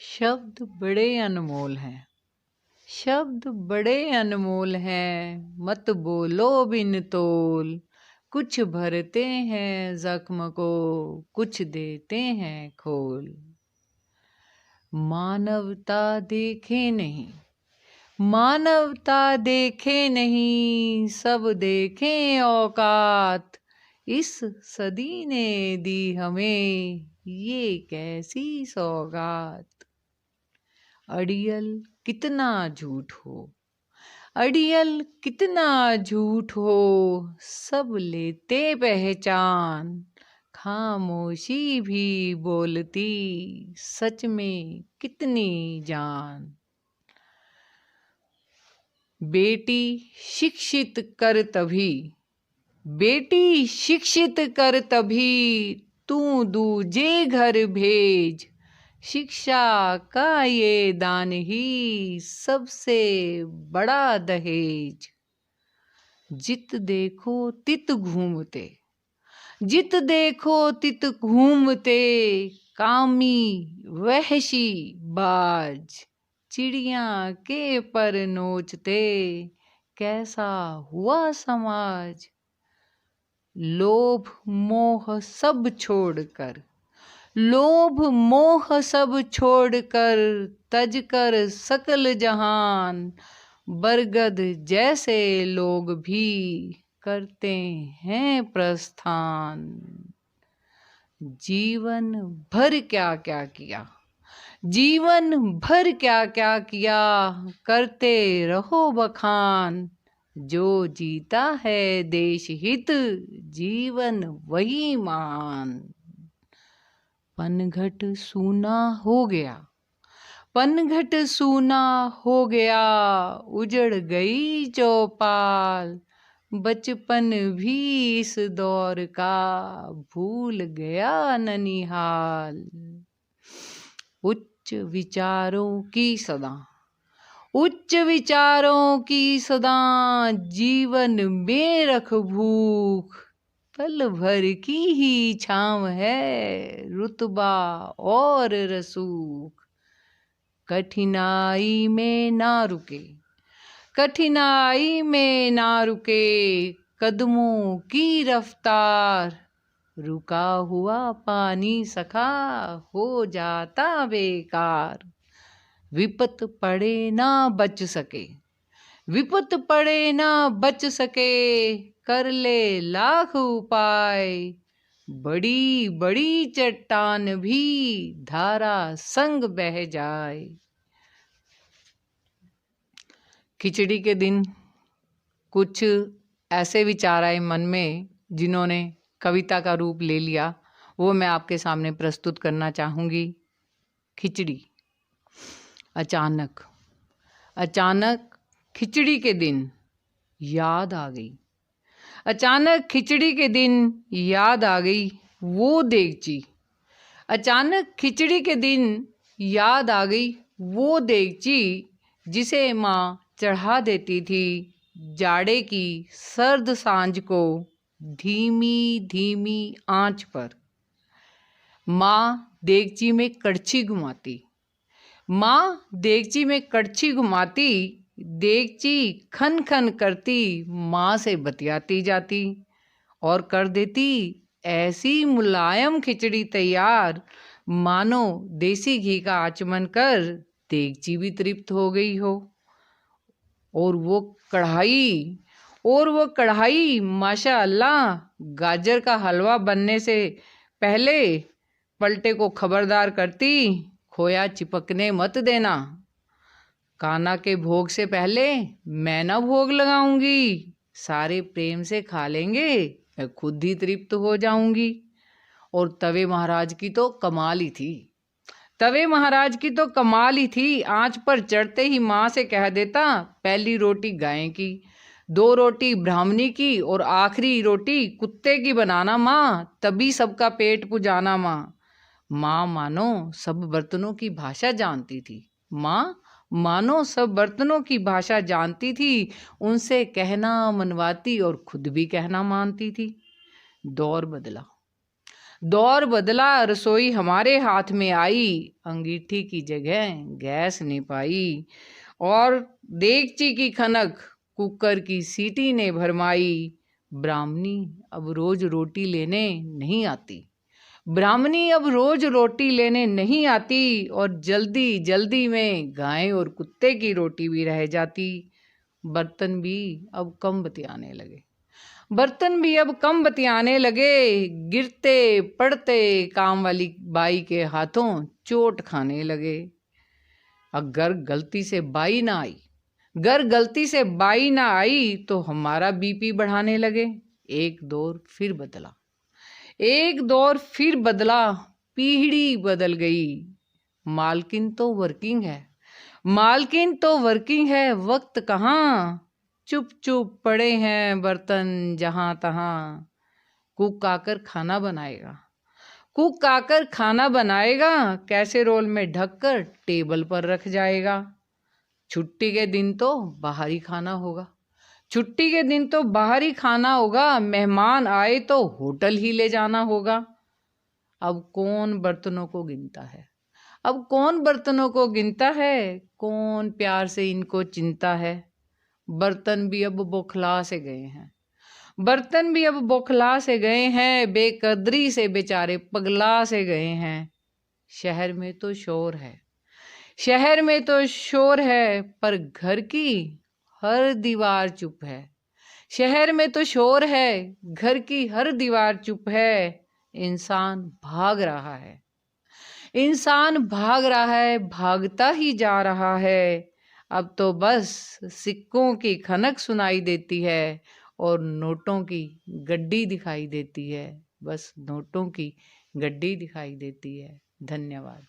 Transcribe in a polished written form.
शब्द बड़े अनमोल हैं, शब्द बड़े अनमोल हैं, मत बोलो बिन तोल। कुछ भरते हैं जख्म को, कुछ देते हैं खोल। मानवता देखे नहीं, मानवता देखे नहीं, सब देखें औकात। इस सदी ने दी हमें ये कैसी सौगात। अड़ियल कितना झूठ हो, अड़ियल कितना झूठ हो, सब लेते पहचान। खामोशी भी बोलती, सच में कितनी जान। बेटी शिक्षित कर तभी, बेटी शिक्षित कर तभी, तू दूजे घर भेज। शिक्षा का ये दान ही सबसे बड़ा दहेज। जित देखो तित घूमते, जित देखो तित घूमते, कामी वहशी बाज। चिड़िया के पर नोचते, कैसा हुआ समाज। लोभ मोह सब छोड़कर, लोभ मोह सब छोड़कर, तजकर सकल जहान। बरगद जैसे लोग भी करते हैं प्रस्थान। जीवन भर क्या क्या किया, जीवन भर क्या क्या किया, करते रहो बखान। जो जीता है देश हित, जीवन वही मान। पनघट सूना हो गया, पनघट सूना हो गया, उजड़ गई चौपाल। बचपन भी इस दौर का भूल गया ननिहाल। उच्च विचारों की सदा, उच्च विचारों की सदा, जीवन में रख भूख। पल भर की ही छाँव है, रुतबा और रसूख। कठिनाई में ना रुके, कठिनाई में ना रुके, कदमों की रफ्तार। रुका हुआ पानी सखा हो जाता बेकार। विपत पड़े ना बच सके, विपत पड़े ना बच सके, कर ले लाख उपाय। बड़ी बड़ी चट्टान भी धारा संग बह जाए। खिचड़ी के दिन कुछ ऐसे विचार आए मन में जिन्होंने कविता का रूप ले लिया, वो मैं आपके सामने प्रस्तुत करना चाहूँगी। खिचड़ी। अचानक, अचानक खिचड़ी के दिन याद आ गई, अचानक खिचड़ी के दिन याद आ गई वो देगची। अचानक खिचड़ी के दिन याद आ गई वो देगची, जिसे माँ चढ़ा देती थी जाड़े की सर्द सांझ को धीमी धीमी आंच पर। माँ देगची में कड़छी घुमाती, माँ देगची में कड़छी घुमाती, देगची खन खन करती, माँ से बतियाती जाती और कर देती ऐसी मुलायम खिचड़ी तैयार, मानो देसी घी का आचमन कर देगची भी तृप्त हो गई हो। और वो कढ़ाई माशाअल्लाह गाजर का हलवा बनने से पहले पलटे को खबरदार करती, खोया चिपकने मत देना। कान्हा के भोग से पहले मैं ना भोग लगाऊंगी, सारे प्रेम से खा लेंगे, मैं खुद ही तृप्त हो जाऊंगी। और तवे महाराज की तो कमाल ही थी, तवे महाराज की तो कमाल ही थी। आंच पर चढ़ते ही माँ से कह देता, पहली रोटी गाय की, 2 रोटी ब्राह्मणी की और आखिरी रोटी कुत्ते की बनाना माँ, तभी सबका पेट पुजाना माँ। माँ मानो सब बर्तनों की भाषा जानती थी, माँ मानो सब बर्तनों की भाषा जानती थी, उनसे कहना मनवाती और खुद भी कहना मानती थी। दौर बदला, दौर बदला रसोई हमारे हाथ में आई, अंगीठी की जगह गैस ने पाई। और देगची की खनक कुकर की सीटी ने भरमाई, ब्राह्मणी अब रोज रोटी लेने नहीं आती। ब्राह्मणी अब रोज रोटी लेने नहीं आती, और जल्दी जल्दी में गाय और कुत्ते की रोटी भी रह जाती। बर्तन भी अब कम बतियाने लगे, बर्तन भी अब कम बतियाने लगे, गिरते पड़ते काम वाली बाई के हाथों चोट खाने लगे। अगर गलती से बाई ना आई, अगर गलती से बाई ना आई तो हमारा बीपी बढ़ाने लगे। एक दौर फिर बदला, एक दौर फिर बदला, पीढ़ी बदल गई। मालकिन तो वर्किंग है, मालकिन तो वर्किंग है, वक्त कहाँ, चुप चुप पड़े हैं बर्तन जहां तहां। कुक आकर खाना बनाएगा, कुक आकर खाना बनाएगा, कैसेरोल में ढककर टेबल पर रख जाएगा। छुट्टी के दिन तो बाहरी खाना होगा, छुट्टी के दिन तो बाहरी खाना होगा, मेहमान आए तो होटल ही ले जाना होगा। अब कौन बर्तनों को गिनता है, अब कौन बर्तनों को गिनता है, कौन प्यार से इनको चिंता है। बर्तन भी अब बौखला से गए हैं, बर्तन भी अब बौखला से गए हैं, बेकदरी से बेचारे पगला से गए हैं। शहर में तो शोर है, शहर में तो शोर है, पर घर की हर दीवार चुप है। शहर में तो शोर है, घर की हर दीवार चुप है। इंसान भाग रहा है, इंसान भाग रहा है, भागता ही जा रहा है। अब तो बस सिक्कों की खनक सुनाई देती है, और नोटों की गड्डी दिखाई देती है, बस नोटों की गड्डी दिखाई देती है। धन्यवाद।